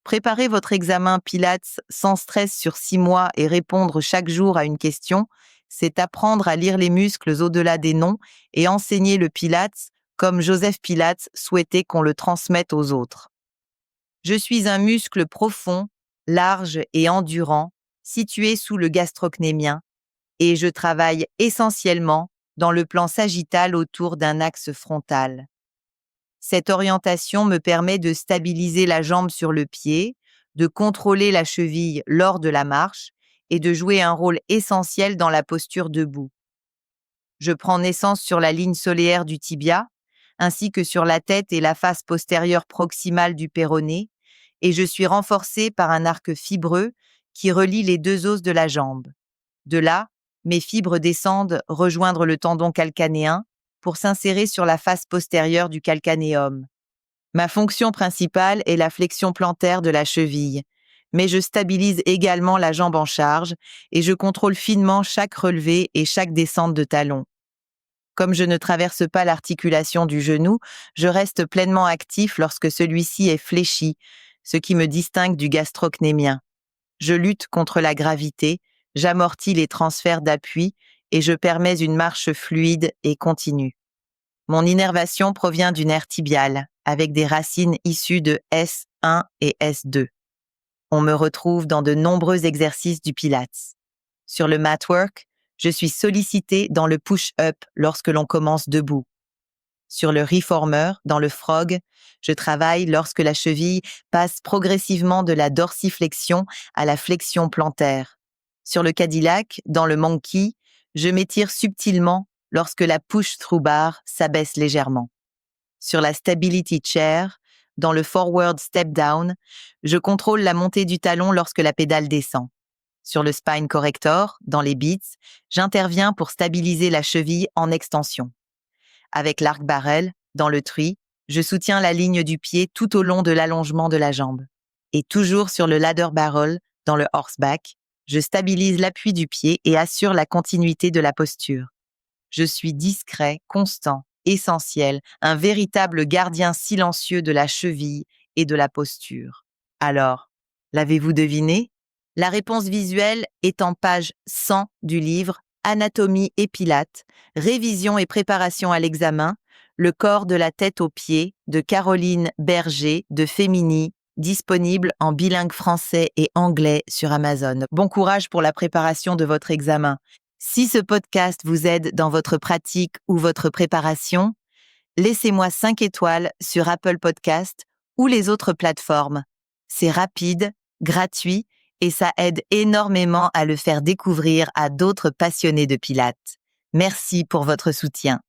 Préparer votre examen Pilates sans stress sur 6 mois et répondre chaque jour à une question, c'est apprendre à lire les muscles au-delà des noms et enseigner le Pilates comme Joseph Pilates souhaitait qu'on le transmette aux autres. Je suis un muscle profond, large et endurant, situé sous le gastrocnémien, et je travaille essentiellement dans le plan sagittal autour d'un axe frontal. Cette orientation me permet de stabiliser la jambe sur le pied, de contrôler la cheville lors de la marche et de jouer un rôle essentiel dans la posture debout. Je prends naissance sur la ligne solaire du tibia, ainsi que sur la tête et la face postérieure proximale du péroné, et je suis renforcée par un arc fibreux qui relie les deux os de la jambe. De là, mes fibres descendent rejoindre le tendon calcanéen pour s'insérer sur la face postérieure du calcanéum. Ma fonction principale est la flexion plantaire de la cheville, mais je stabilise également la jambe en charge et je contrôle finement chaque relevé et chaque descente de talon. Comme je ne traverse pas l'articulation du genou, je reste pleinement actif lorsque celui-ci est fléchi, ce qui me distingue du gastrocnémien. Je lutte contre la gravité, j'amortis les transferts d'appui et je permets une marche fluide et continue. Mon innervation provient du nerf tibial, avec des racines issues de S1 et S2. On me retrouve dans de nombreux exercices du Pilates. Sur le mat work, je suis sollicité dans le push-up lorsque l'on commence debout. Sur le reformer, dans le frog, je travaille lorsque la cheville passe progressivement de la dorsiflexion à la flexion plantaire. Sur le Cadillac, dans le monkey, je m'étire subtilement lorsque la push-through bar s'abaisse légèrement. Sur la stability chair, dans le forward step down, je contrôle la montée du talon lorsque la pédale descend. Sur le spine corrector, dans les beats, j'interviens pour stabiliser la cheville en extension. Avec l'arc barrel, dans le tree, je soutiens la ligne du pied tout au long de l'allongement de la jambe. Et toujours sur le ladder barrel, dans le horseback, je stabilise l'appui du pied et assure la continuité de la posture. Je suis discret, constant, essentiel, un véritable gardien silencieux de la cheville et de la posture. Alors, l'avez-vous deviné? La réponse visuelle est en page 100 du livre Anatomie et Pilates, révision et préparation à l'examen, le corps de la tête aux pieds de Caroline Berger de Femini, disponible en bilingue français et anglais sur Amazon. Bon courage pour la préparation de votre examen. Si ce podcast vous aide dans votre pratique ou votre préparation, laissez-moi 5 étoiles sur Apple Podcast ou les autres plateformes. C'est rapide, gratuit et ça aide énormément à le faire découvrir à d'autres passionnés de Pilates. Merci pour votre soutien.